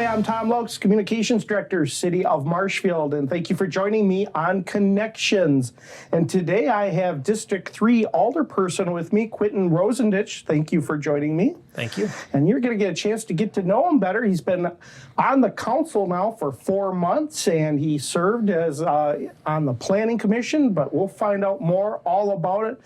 Hi, I'm Tom Lokes, Communications Director, City of Marshfield, and thank you for joining me on Connections. And today I have District 3 Alderperson with me, Quentin Rosandich. Thank you for joining me. Thank you. And you're going to get a chance to get to know him better. He's been on the council now for 4 months, and he served as on the Planning Commission, but we'll find out more all about it.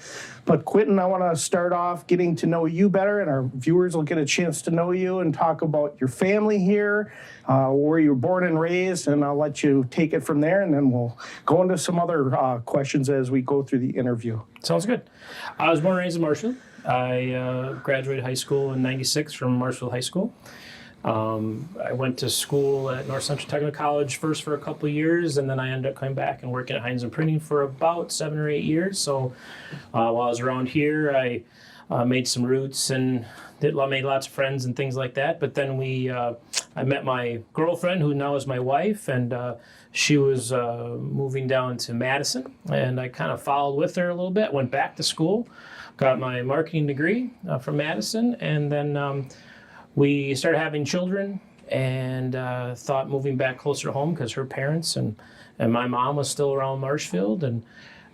But Quentin, I want to start off getting to know you better, and our viewers will get a chance to know you and talk about your family here, where you were born and raised, and I'll let you take it from there, and then we'll go into some other questions as we go through the interview. Sounds good. I was born and raised in Marshfield. I graduated high school in '96 from Marshfield High School. I went to school at North Central Technical College first for a couple of years, and then I ended up coming back and working at Heinz and Printing for about 7 or 8 years. So while I was around here, I made some roots and made lots of friends and things like that. But then I met my girlfriend, who now is my wife, and she was moving down to Madison, and I kind of followed with her a little bit, went back to school, got my marketing degree from Madison, and then we started having children, and thought moving back closer to home because her parents and my mom was still around Marshfield, and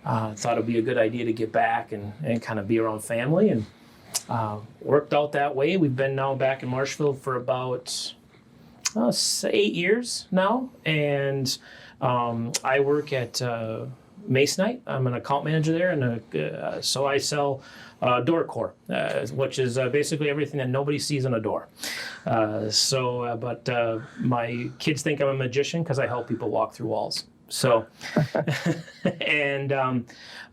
thought it'd be a good idea to get back and kind of be around family, and worked out that way. We've been now back in Marshfield for about 8 years now, and I work at Masonite. I'm an account manager there, and so I sell door core, which is basically everything that nobody sees on a door. But my kids think I'm a magician because I help people walk through walls. So, and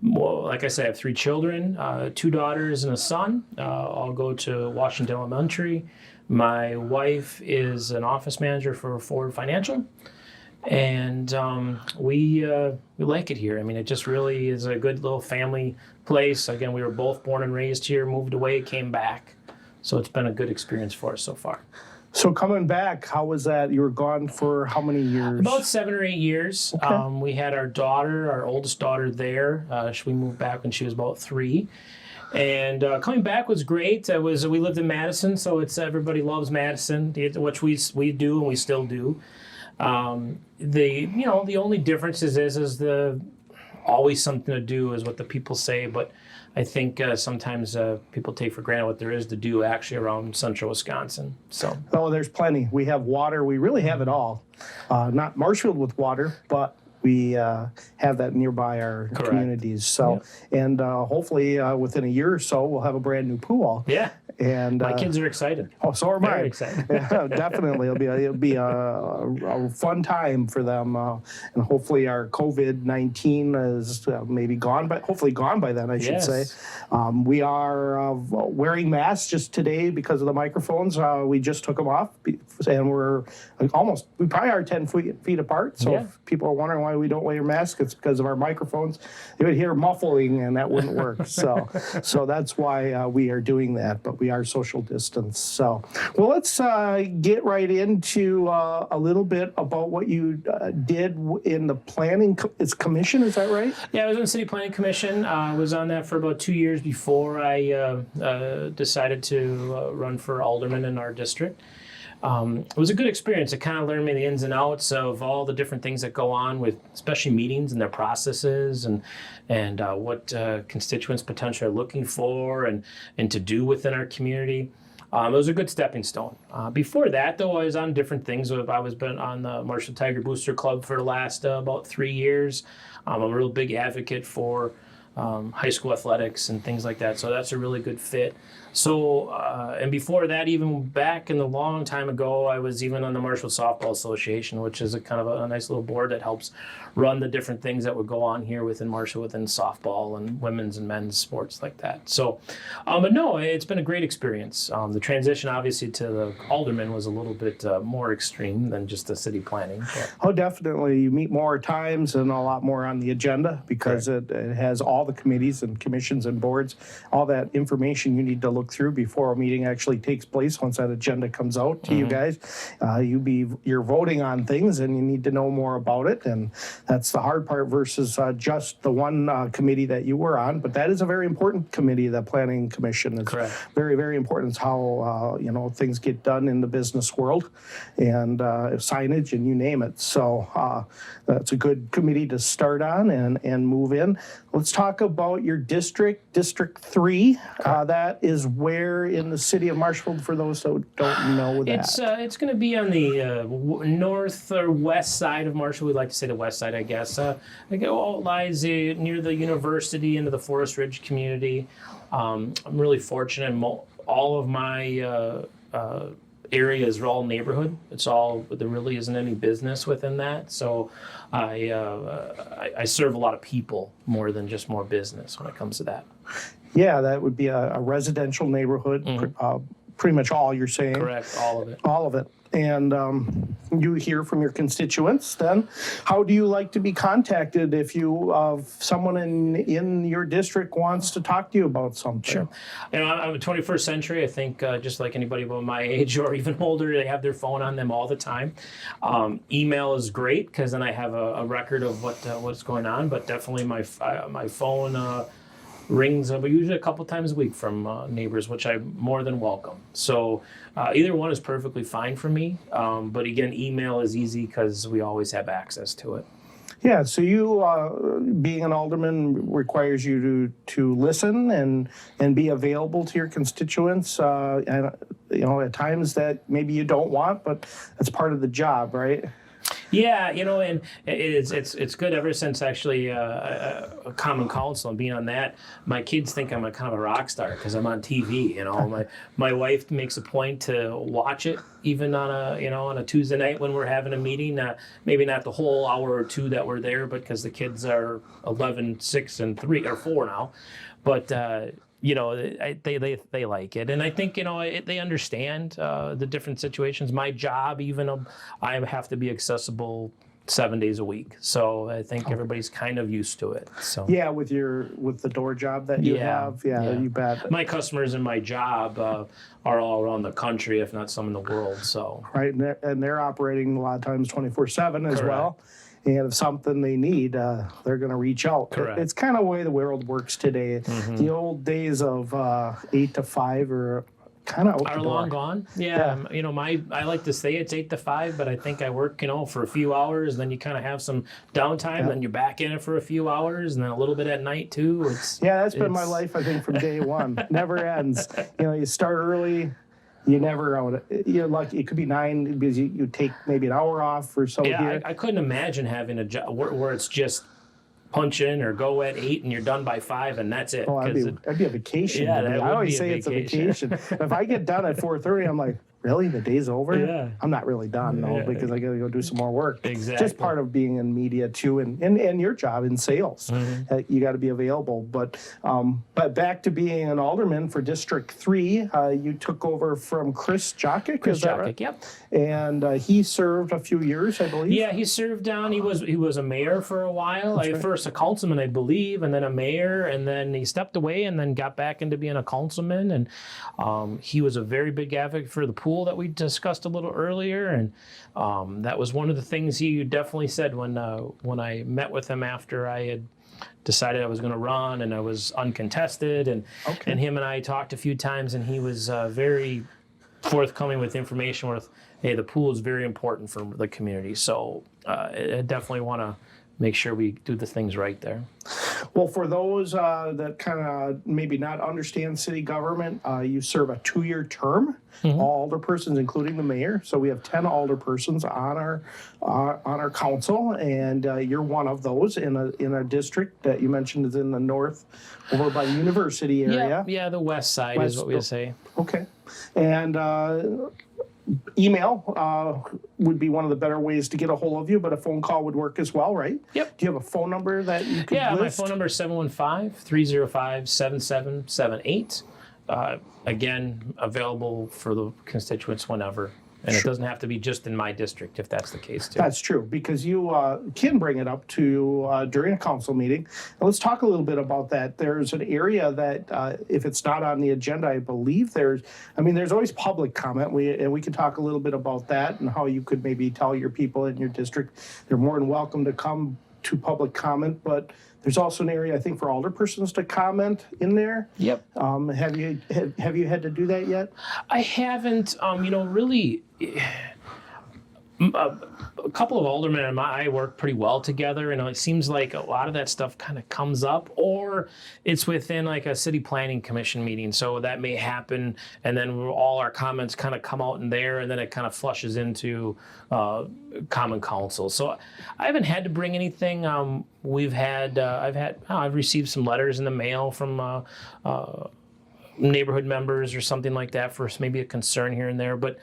well, like I said, I have 3 children, 2 daughters and a son. All go to Washington Elementary. My wife is an office manager for Ford Financial. And we like it here. I mean, it just really is a good little family place. Again, we were both born and raised here, moved away, came back. So it's been a good experience for us so far. So coming back, how was that? You were gone for how many years? About 7 or 8 years. Okay. We had our daughter, our oldest daughter there. We moved back when she was about 3. And coming back was great. We lived in Madison, so it's everybody loves Madison, which we do and we still do. The only difference is the always something to do is what the people say, but I think sometimes people take for granted what there is to do actually around central Wisconsin. So there's plenty. We have water. We really have it all. Not Marshfield with water, but we have that nearby our Correct. Communities. So, yeah. And hopefully within a year or so, we'll have a brand new pool. Yeah. And my kids are excited. Oh, so are mine. Very excited. Yeah, definitely, it'll be a fun time for them, and hopefully our COVID-19 is maybe gone, but hopefully gone by then, I should say. We are wearing masks just today because of the microphones. We just took them off, and we probably are 10 feet apart. So if people are wondering why we don't wear masks, it's because of our microphones. They would hear muffling, and that wouldn't work. So that's why we are doing that. But we are social distance. So, well, let's get right into a little bit about what you did in the planning commission. Is that right? Yeah, I was on the city planning commission. I was on that for about 2 years before I decided to run for alderman in our district. It was a good experience. It kind of learned me the ins and outs of all the different things that go on with, especially meetings and their processes, and what constituents potentially are looking for and to do within our community. It was a good stepping stone. Before that, though, I was on different things. I was been on the Marshall Tiger Booster Club for the last about 3 years. I'm a real big advocate for high school athletics and things like that. So that's a really good fit. So, and before that, even back in the long time ago, I was even on the Marshall Softball Association, which is a kind of a nice little board that helps run the different things that would go on here within Marshall, within softball and women's and men's sports like that. So, but no, it's been a great experience. The transition, obviously, to the alderman was a little bit more extreme than just the city planning. But. Oh, definitely. You meet more times and a lot more on the agenda because it has all the committees and commissions and boards, all that information you need to look through before a meeting actually takes place. Once that agenda comes out to you guys, you're voting on things and you need to know more about it. And that's the hard part versus just the one committee that you were on. But that is a very important committee, the Planning Commission. It's Correct. very, very important. It's how, things get done in the business world and signage and you name it. So that's a good committee to start on and move in. Let's talk about your district, District 3. That is where in the city of Marshfield, for those who don't know that. It's going to be on the north or west side of Marshall. We'd like to say the west side, I guess. It all lies near the university into the Forest Ridge community. I'm really fortunate. All of my areas are all neighborhood. There really isn't any business within that. So I serve a lot of people more than just more business when it comes to that. Yeah, that would be a residential neighborhood. Pretty much all you're saying. Correct, all of it. All of it. And you hear from your constituents then. How do you like to be contacted if someone in your district wants to talk to you about something? Sure. I'm a 21st century. I think just like anybody about my age or even older, they have their phone on them all the time. Email is great because then I have a record of what's going on. But definitely my phone rings usually a couple times a week from neighbors, which I more than welcome. So either one is perfectly fine for me. But again, email is easy because we always have access to it. Yeah, so you being an alderman requires you to listen and be available to your constituents. And at times that maybe you don't want, but that's part of the job, right? Yeah, and it's good ever since actually a Common Council and being on that. My kids think I'm a kind of a rock star because I'm on TV. My wife makes a point to watch it even on a Tuesday night when we're having a meeting. Maybe not the whole hour or two that we're there, but because the kids are 11, 6, and 3 or 4 now, but. They like it, and I think they understand the different situations. My job, even I have to be accessible 7 days a week, so I think everybody's kind of used to it. So yeah, with the door job that you have, you bet. My customers and my job are all around the country, if not some in the world. So right, and they're operating a lot of times 24/7 as well. And if something they need, they're going to reach out. Correct. It's kind of the way the world works today. The old days of 8 to 5 are kind of out the door. Long gone. Yeah. I like to say it's 8 to 5, but I think I work, for a few hours, and then you kind of have some downtime, then you're back in it for a few hours, and then a little bit at night too. That's been my life, I think, from day one. Never ends. You start early. You never out. You're lucky. It could be 9 because you take maybe an hour off or so. Yeah, I couldn't imagine having a job where it's just punch in or go at 8 and you're done by 5 and that's it. Oh, that'd be a vacation. Yeah, I always say it's a vacation. If I get done at 4:30, I'm like, really? The day's over? Yeah. I'm not really done, though, because I got to go do some more work. Exactly. Just part of being in media, too, and your job in sales. You got to be available. But back to being an alderman for District 3, you took over from Chris Jockick, Chris is that Jockick, right? yep. And he served a few years, I believe. Yeah, he served down. He was a mayor for a while. First a councilman, I believe, and then a mayor, and then he stepped away and then got back into being a councilman. And he was a very big advocate for the pool that we discussed a little earlier, and that was one of the things he definitely said when I met with him after I had decided I was going to run and I was uncontested, and him and I talked a few times, and he was very forthcoming with information with, hey, the pool is very important for the community, so I definitely want to make sure we do the things right there. Well, for those that kind of maybe not understand city government, you serve a 2-year term, all alderpersons, including the mayor. So we have 10 alderpersons on our council, and you're one of those in a district that you mentioned is in the north, over by the university area. Yeah, the west side is what we say. Okay, and email would be one of the better ways to get a hold of you, but a phone call would work as well, right? Yep. Do you have a phone number that you could list? My phone number is 715-305-7778. Again, available for the constituents whenever. And it doesn't have to be just in my district if that's the case too. That's true, because you can bring it up to during a council meeting. And let's talk a little bit about that. There's an area that if it's not on the agenda, I believe there's always public comment. We can talk a little bit about that and how you could maybe tell your people in your district they're more than welcome to come to public comment, but there's also an area, I think, for alderpersons to comment in there. Yep. Have you had to do that yet? I haven't. Really, a couple of aldermen and I work pretty well together, and it seems like a lot of that stuff kind of comes up, or it's within like a city planning commission meeting. So that may happen, and then all our comments kind of come out in there, and then it kind of flushes into common council. So I haven't had to bring anything. I've received some letters in the mail from neighborhood members or something like that for maybe a concern here and there, but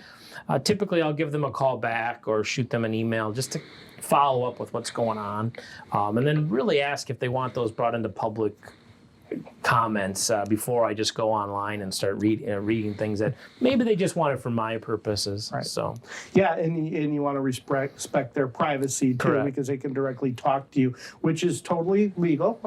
typically I'll give them a call back or shoot them an email just to follow up with what's going on, and then really ask if they want those brought into public comments before I just go online and start reading things that maybe they just want it for my purposes. Right. So yeah, and you want to respect their privacy too. Correct. Because they can directly talk to you, which is totally legal.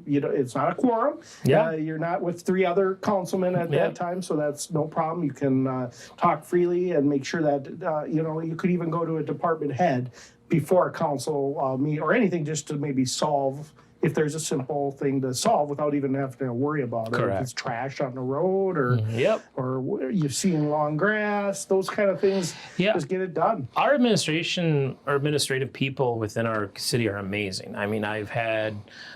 It's not a quorum. Yeah, you're not with 3 other councilmen at that time, so that's no problem. You can talk freely and make sure that you could even go to a department head before a council meet or anything, just to maybe solve. If there's a simple thing to solve without even having to worry about it. Correct. If it's trash on the road or you're seeing long grass, those kind of things, just get it done. Our administrative people within our city are amazing. I mean, I've had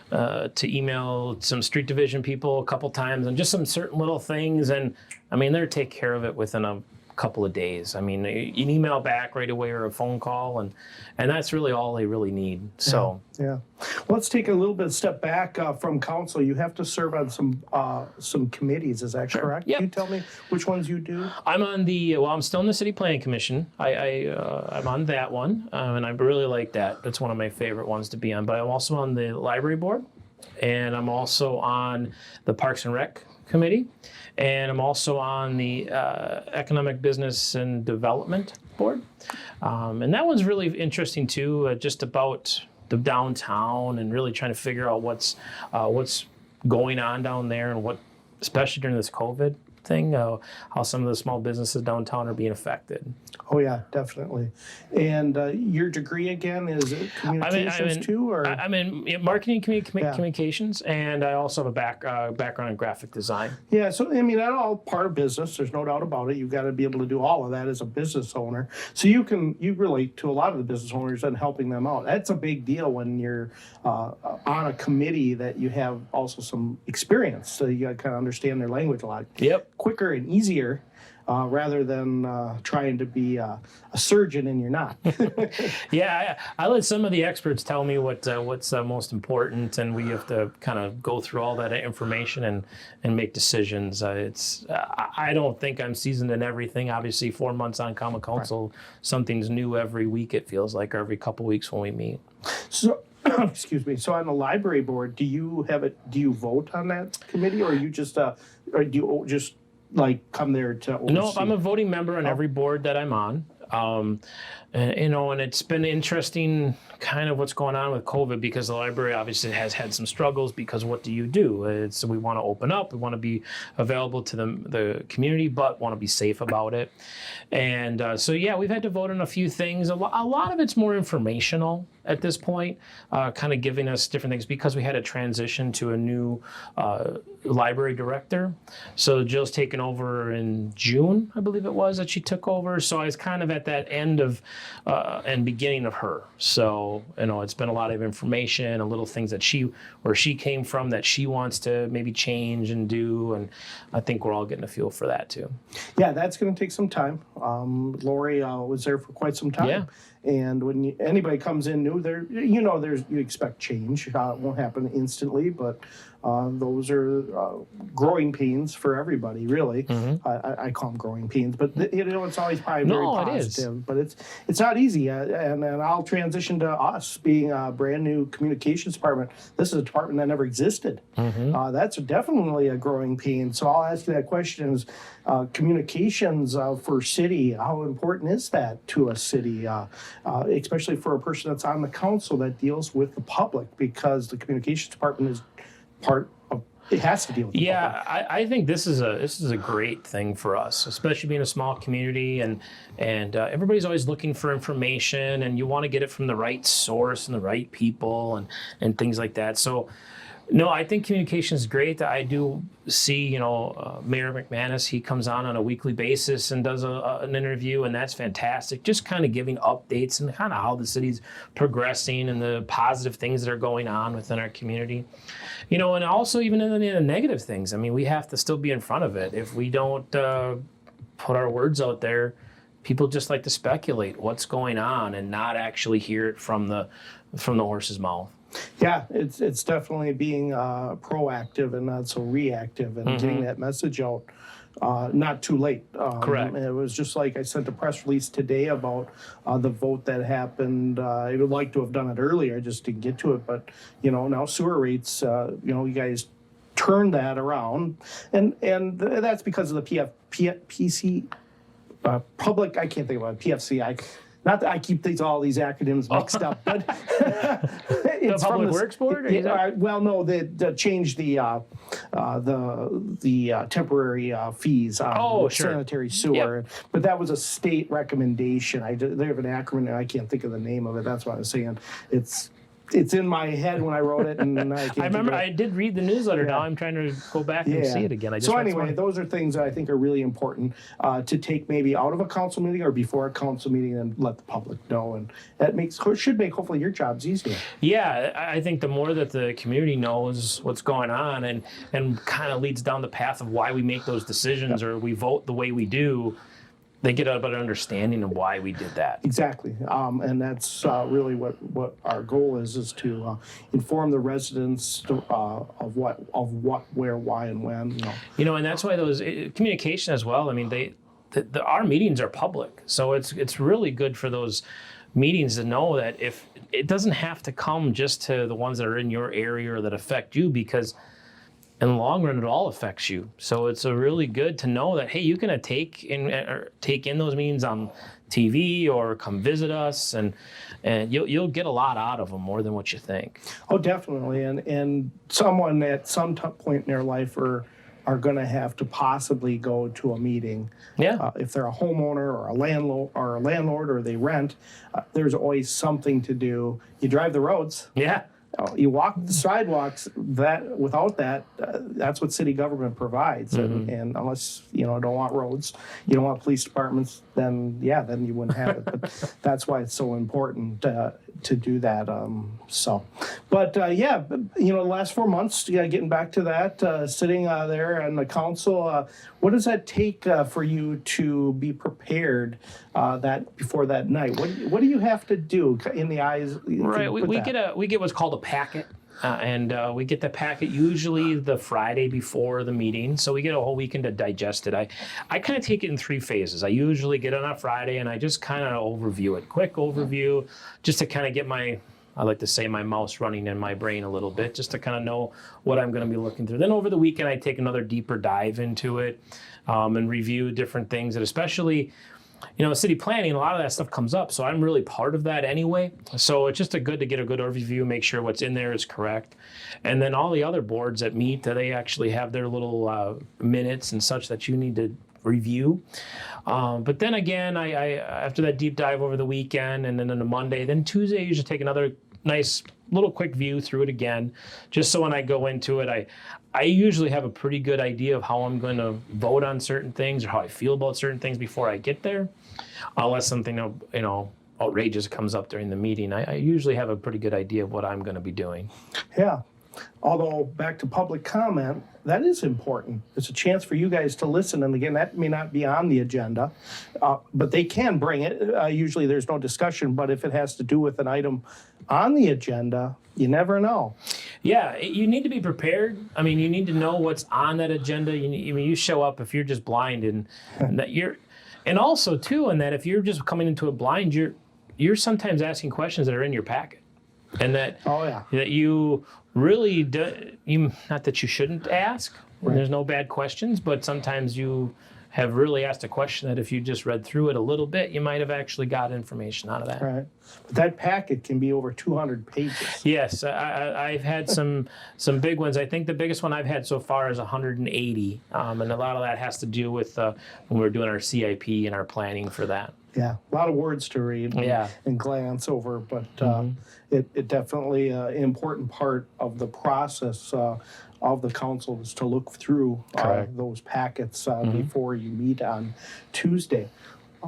to email some street division people a couple times on just some certain little things, and I mean, they'll take care of it within a couple of days. I mean, an email back right away or a phone call, and that's really all they really need. So yeah. Well, let's take a little bit of step back from council. You have to serve on some committees. Is that correct? Yep. Can you tell me which ones you do? I'm on I'm still in the city planning commission. I'm on that one, and I really like that. That's one of my favorite ones to be on. But I'm also on the library board, and I'm also on the Parks and Rec committee, and I'm also on the Economic Business and Development Board. And that one's really interesting too, just about the downtown and really trying to figure out what's going on down there and what, especially during this COVID thing, how some of the small businesses downtown are being affected. Oh yeah, definitely. And your degree again, is it communications too, or? I'm in marketing communications, and I also have a background in graphic design. Yeah, so I mean, that's all part of business. There's no doubt about it. You've got to be able to do all of that as a business owner. So you relate to a lot of the business owners and helping them out. That's a big deal when you're on a committee that you have also some experience. So you got to kind of understand their language a lot. Yep. Quicker and easier. Rather than trying to be a surgeon and you're not. Yeah, I let some of the experts tell me what's most important, and we have to kind of go through all that information and make decisions. I don't think I'm seasoned in everything. Obviously, 4 months on common council, something's new every week. It feels like, or every couple weeks when we meet. So. Excuse me. So on the library board, do you vote on that committee, or you just or do you just like come there to oversee? No, I'm a voting member on every board that I'm on. And it's been interesting kind of what's going on with COVID, because the library obviously has had some struggles, because what do you do? We want to open up, we want to be available to the community, but want to be safe about it. And so we've had to vote on a few things. A lot of it's more informational at this point, kind of giving us different things, because we had a transition to a new library director. So Jill's taken over in June, I believe it was, that she took over. So I was kind of at that end of and beginning of her. So it's been a lot of information and little things that where she came from that she wants to maybe change and do, and I think we're all getting a feel for that too. Yeah, that's going to take some time. Lori was there for quite some time. Yeah. And when anybody comes in new, you expect change. It won't happen instantly, but those are growing pains for everybody, really. I call them growing pains, but it's always probably very positive. But it's not easy, and I'll transition to us being a brand new communications department. This is a department that never existed. That's definitely a growing pain. So I'll ask you that question: is communications for city? How important is that to a city, especially for a person that's on the council that deals with the public? Because the communications department is part of it, has to deal with the public. I think this is a great thing for us, especially being a small community, and everybody's always looking for information, and you want to get it from the right source and the right people and things like that. So no, I think communication is great. I do see, Mayor McManus, he comes on a weekly basis and does an interview, and that's fantastic. Just kind of giving updates and kind of how the city's progressing and the positive things that are going on within our community. And also even in the negative things. I mean, we have to still be in front of it. If we don't put our words out there, people just like to speculate what's going on and not actually hear it from the horse's mouth. Yeah, it's definitely being proactive and not so reactive, and getting that message out not too late. Correct. It was just like I sent a press release today about the vote that happened. I would like to have done it earlier, I just didn't get to it. But now sewer rates. You guys turned that around, and that's because of the PC public. I can't think about it, PFC. Not that I keep all these acronyms mixed up, but it's the Public Works Board. They changed the temporary fees on sanitary sewer, but that was a state recommendation. They have an acronym. I can't think of the name of it. That's what I was saying. It's in my head when I wrote it, and I can't. I remember I did read the newsletter. Now I'm trying to go back and see it again. So anyway, those are things that I think are really important to take maybe out of a council meeting or before a council meeting and let the public know, and that should make hopefully your jobs easier. Yeah, I think the more that the community knows what's going on and kind of leads down the path of why we make those decisions or we vote the way we do, they get a better understanding of why we did that. Exactly, and that's really what our goal is to inform the residents of what, where, why, and when. And that's why those communication as well. I mean, our meetings are public, so it's really good for those meetings to know that if it doesn't have to come just to the ones that are in your area or that affect you, because in the long run, it all affects you. So it's really good to know that, hey, you can take in those meetings on TV or come visit us, and you'll get a lot out of them, more than what you think. Oh, definitely. And someone at some point in their life are going to have to possibly go to a meeting. Yeah. If they're a homeowner or a landlord or they rent, there's always something to do. You drive the roads. Yeah. You walk the sidewalks. Without that, that's what city government provides. And unless don't want roads, you don't want police departments, then you wouldn't have it. But that's why it's so important to do that. The last 4 months, getting back to that, sitting there on the council, what does that take for you to be prepared before that night? What do you have to do in the eyes? Right, we get what's called a packet. And we get the packet usually the Friday before the meeting, so we get a whole weekend to digest it. I kind of take it in 3 phases. I usually get it on a Friday, and I just kind of overview it, quick overview, just to kind of get my mouse running in my brain a little bit, just to kind of know what I'm going to be looking through. Then over the weekend, I take another deeper dive into it and review different things, and especially city planning, a lot of that stuff comes up, so I'm really part of that anyway. So it's just good to get a good overview, make sure what's in there is correct. And then all the other boards that meet, they actually have their little minutes and such that you need to review. But then again, I after that deep dive over the weekend and then on a Monday, then Tuesday, I usually take another nice little quick view through it again, just so when I go into it, I usually have a pretty good idea of how I'm going to vote on certain things or how I feel about certain things before I get there. Unless something outrageous comes up during the meeting, I usually have a pretty good idea of what I'm going to be doing. Yeah. Although, back to public comment, that is important. It's a chance for you guys to listen. And again, that may not be on the agenda, but they can bring it. Usually there's no discussion, but if it has to do with an item on the agenda, you never know. Yeah, you need to be prepared. I mean, you need to know what's on that agenda. You show up if you're just blind and that and also too, in that if you're just coming into it blind, you're sometimes asking questions that are in your packet. And that that you really do, not that you shouldn't ask. Right. There's no bad questions, but sometimes you have really asked a question that if you just read through it a little bit, you might have actually got information out of that. Right. But that packet can be over 200 pages. Yes, I've had some big ones. I think the biggest one I've had so far is 180, and a lot of that has to do with when we're doing our CIP and our planning for that. Yeah, a lot of words to read and glance over, but it definitely an important part of the process of the council is to look through those packets before you meet on Tuesday.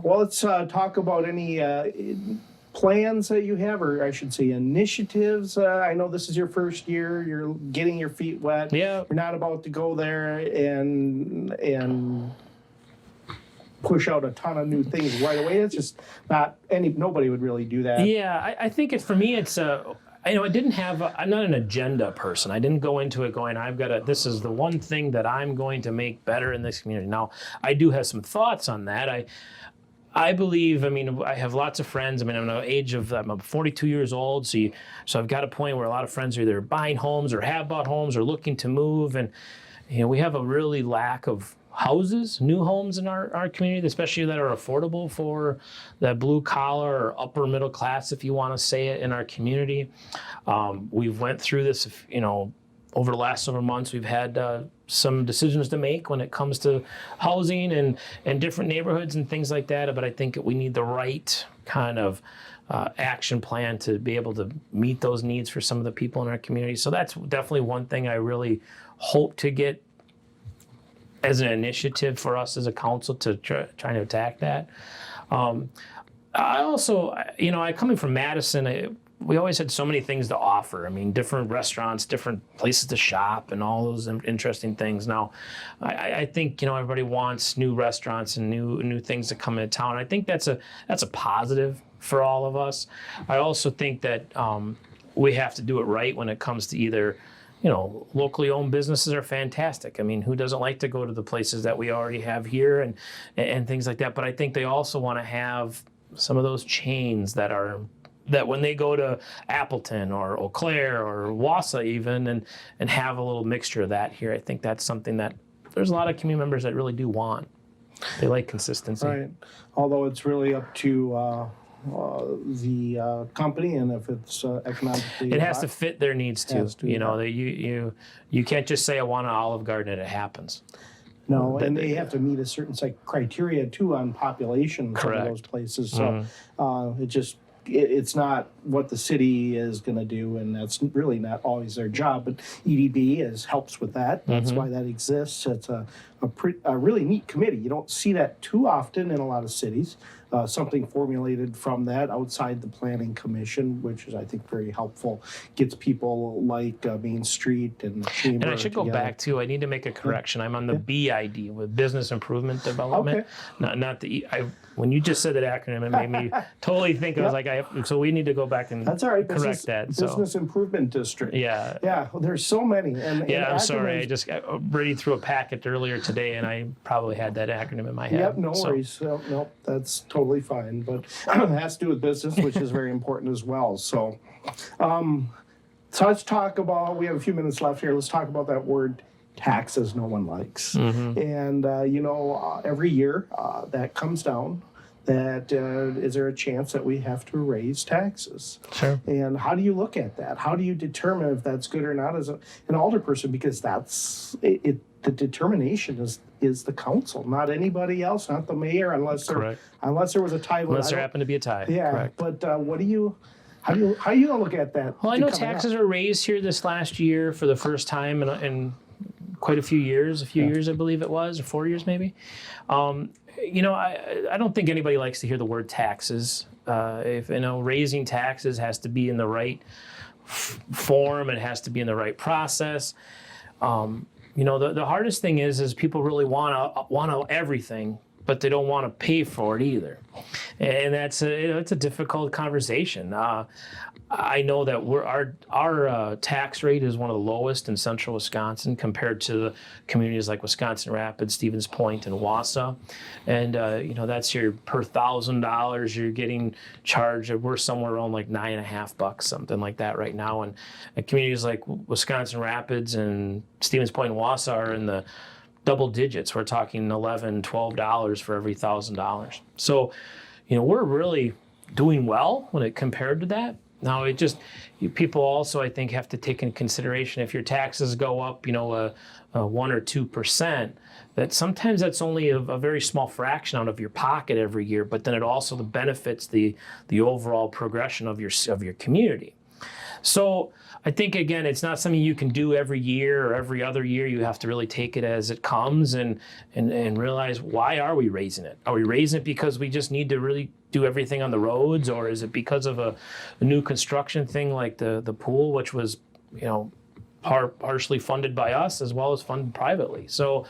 Well, let's talk about any plans that you have, or I should say initiatives. I know this is your first year. You're getting your feet wet. Yeah. You're not about to go there and push out a ton of new things right away. It's just nobody would really do that. Yeah, I think for me, it's I didn't have, I'm not an agenda person. I didn't go into it going, this is the one thing that I'm going to make better in this community. Now, I do have some thoughts on that. I believe, I have lots of friends. I'm I'm 42 years old. So I've got a point where a lot of friends are either buying homes or have bought homes or looking to move. And, we have a really lack of houses, new homes in our community, especially that are affordable for the blue collar or upper middle class, if you want to say it, in our community. We've went through this, over the last several months. We've had some decisions to make when it comes to housing and different neighborhoods and things like that. But I think we need the right kind of action plan to be able to meet those needs for some of the people in our community. So that's definitely one thing I really hope to get as an initiative for us as a council to try to attack that. I also, coming from Madison, we always had so many things to offer. Different restaurants, different places to shop, and all those interesting things. Now, I think everybody wants new restaurants and new things to come into town. I think that's a positive for all of us. I also think that we have to do it right when it comes to either. Locally owned businesses are fantastic. Who doesn't like to go to the places that we already have here and things like that? But I think they also want to have some of those chains that when they go to Appleton or Eau Claire or Wausau even and have a little mixture of that here. I think that's something that there's a lot of community members that really do want. They like consistency. Right. Although it's really up to the company, and if it's economically, it has to fit their needs too. You can't just say I want an Olive Garden and it happens. No, and they have to meet a certain criteria too on population for those places. So it's not what the city is going to do, and that's really not always their job. But EDB helps with that. That's why that exists. It's a really neat committee. You don't see that too often in a lot of cities. Something formulated from that outside the Planning Commission, which is, I think, very helpful. Gets people like Main Street and the Chamber. And I should go back too. I need to make a correction. I'm on the BID with Business Improvement Development, not the E. When you just said that acronym, it made me totally think. I was like, so we need to go back and that's all right. Correct that. Business Improvement District. Yeah. Yeah. Well, there's so many. I'm sorry. I just read through a packet earlier today, and I probably had that acronym in my head. Yep. No worries. No, that's totally fine. But it has to do with business, which is very important as well. So, let's talk about. We have a few minutes left here. Let's talk about that word taxes no one likes. And every year that comes down. That is there a chance that we have to raise taxes? Sure. And how do you look at that? How do you determine if that's good or not as an alderperson? Because that's it. The determination is the council, not anybody else, not the mayor, unless there was a tie. Unless there happened to be a tie. Yeah. Correct. But how do you gonna look at that? Well, I know taxes are raised here this last year for the first time in quite a few years. I believe it was, or 4 years maybe. I don't think anybody likes to hear the word taxes. If raising taxes has to be in the right form. It has to be in the right process. The hardest thing is people really want everything, but they don't want to pay for it either, and it's a difficult conversation. I know that our tax rate is one of the lowest in central Wisconsin compared to the communities like Wisconsin Rapids, Stevens Point, and Wausau, and that's your per $1,000 you're getting charged. We're somewhere around like $9.50, something like that right now, and communities like Wisconsin Rapids and Stevens Point and Wausau are in the double digits. We're talking $11, $12 for every $1,000. So, we're really doing well when it compared to that. Now, people also, I think, have to take into consideration if your taxes go up, 1 or 2%, that sometimes that's only a very small fraction out of your pocket every year, but then it also benefits the overall progression of your community. So I think, again, it's not something you can do every year or every other year. You have to really take it as it comes and realize, why are we raising it? Are we raising it because we just need to really do everything on the roads, or is it because of a new construction thing like the pool, which was, partially funded by us as well as funded privately? So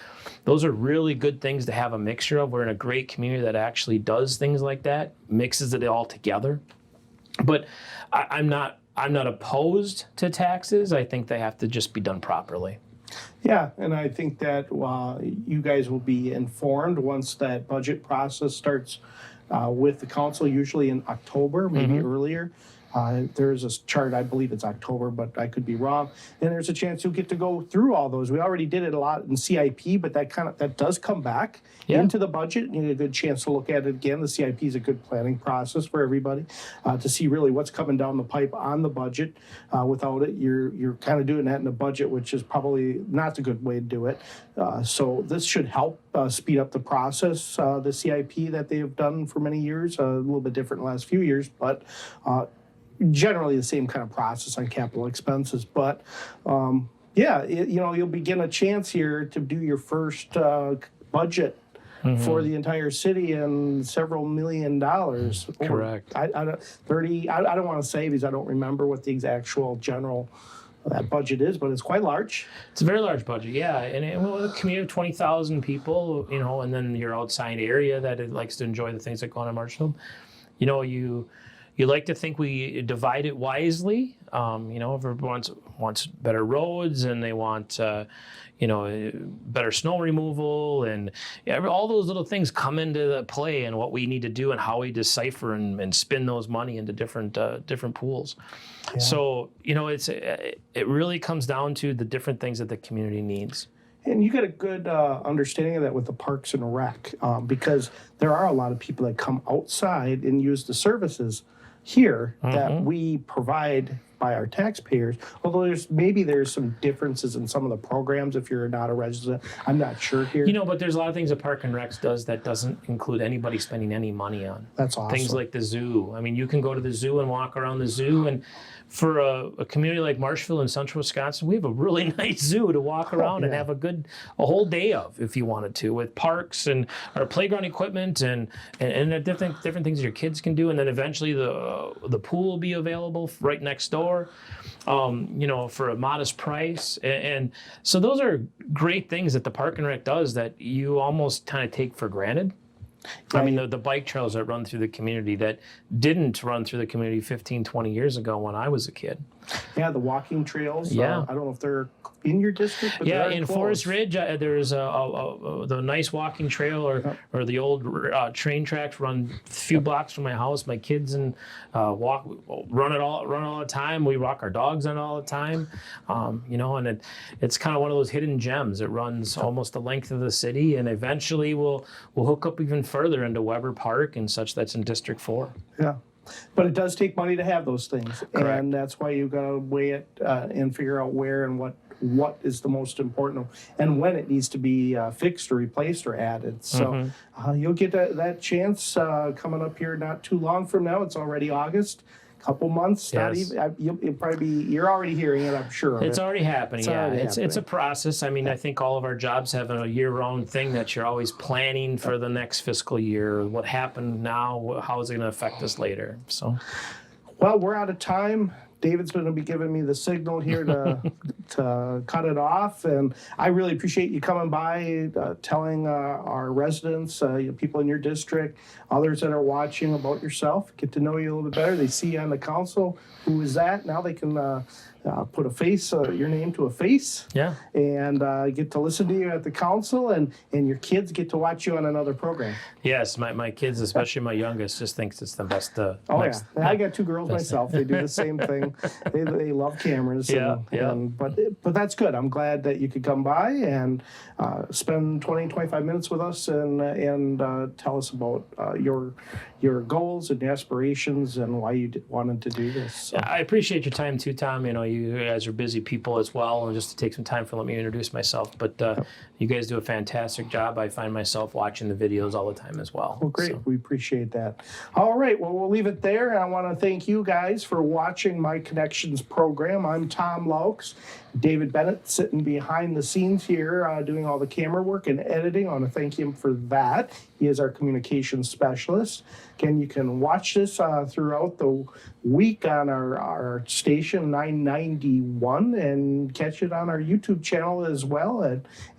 those are really good things to have a mixture of. We're in a great community that actually does things like that, mixes it all together. But I'm not opposed to taxes. I think they have to just be done properly. Yeah, and I think that you guys will be informed once that budget process starts with the council, usually in October, maybe earlier. There's a chart, I believe it's October, but I could be wrong. And there's a chance you'll get to go through all those. We already did it a lot in CIP, but that does come back into the budget. You get a good chance to look at it again. The CIP is a good planning process for everybody to see really what's coming down the pipe on the budget. Without it, you're kind of doing that in the budget, which is probably not the good way to do it. So this should help speed up the process. The CIP that they have done for many years, a little bit different in the last few years, but generally the same kind of process on capital expenses. But you'll begin a chance here to do your first budget for the entire city and several $1 million. Correct. I don't want to say because I don't remember what the actual general that budget is, but it's quite large. It's a very large budget, yeah. And with a community of 20,000 people, and then your outside area that it likes to enjoy the things that go on in Marshfield, you like to think we divide it wisely. Everyone wants better roads, and they want better snow removal, and all those little things come into the play and what we need to do and how we decipher and spin those money into different pools. Yeah. So it really comes down to the different things that the community needs. And you get a good understanding of that with the Parks and Rec, because there are a lot of people that come outside and use the services here that we provide by our taxpayers. Although there's some differences in some of the programs if you're not a resident. I'm not sure here. But there's a lot of things that Park and Rec does that doesn't include anybody spending any money on. That's awesome. Things like the zoo. I mean, you can go to the zoo and walk around the zoo, and for a community like Marshfield in central Wisconsin, we have a really nice zoo to walk around and have a whole day of, if you wanted to, with parks and our playground equipment and different things that your kids can do. And then eventually the pool will be available right next door, for a modest price. And so those are great things that the Park and Rec does that you almost kind of take for granted. Right. I mean, the bike trails that run through the community that didn't run through the community 15, 20 years ago when I was a kid. Yeah, the walking trails. Yeah. I don't know if they're in your district, but yeah, in close. Forest Ridge, there's the nice walking trail or the old train tracks run a few blocks from my house. My kids run it all the time. We walk our dogs on it all the time, and it's kind of one of those hidden gems. It runs almost the length of the city, and eventually we'll hook up even further into Weber Park and such. That's in District 4. Yeah. But it does take money to have those things. Correct. And that's why you've got to weigh it and figure out where and what is the most important and when it needs to be fixed or replaced or added. So you'll get that chance coming up here not too long from now. It's already August. Couple months, yes. You're already hearing it, I'm sure. It's already happening, It's a process. I mean, I think all of our jobs have a year-round thing that you're always planning for the next fiscal year. What happened now, how is it going to affect us later? So, well, we're out of time. David's going to be giving me the signal here to cut it off. And I really appreciate you coming by, telling our residents, people in your district, others that are watching about yourself, get to know you a little bit better. They see you on the council. Who is that? Now they can put a face, your name to a face. Yeah. And get to listen to you at the council, and your kids get to watch you on another program. Yes, my kids, especially my youngest, just thinks it's the best. Yeah. I got 2 girls myself. They do the same thing. They love cameras. But that's good. I'm glad that you could come by and spend 20, 25 minutes with us and tell us about your goals and aspirations and why you wanted to do this. So. I appreciate your time too, Tom. You guys are busy people as well, and just to take some time for let me introduce myself. But you guys do a fantastic job. I find myself watching the videos all the time as well. Well, great. So. We appreciate that. All right. Well, we'll leave it there. And I want to thank you guys for watching my Connections program. I'm Tom Laux. David Bennett sitting behind the scenes here doing all the camera work and editing. I want to thank him for that. He is our communications specialist. Again, you can watch this throughout the week on our station 991 and catch it on our YouTube channel as well.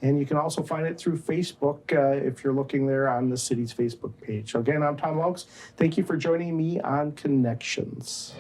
And you can also find it through Facebook if you're looking there on the city's Facebook page. So again, I'm Tom Laux. Thank you for joining me on Connections.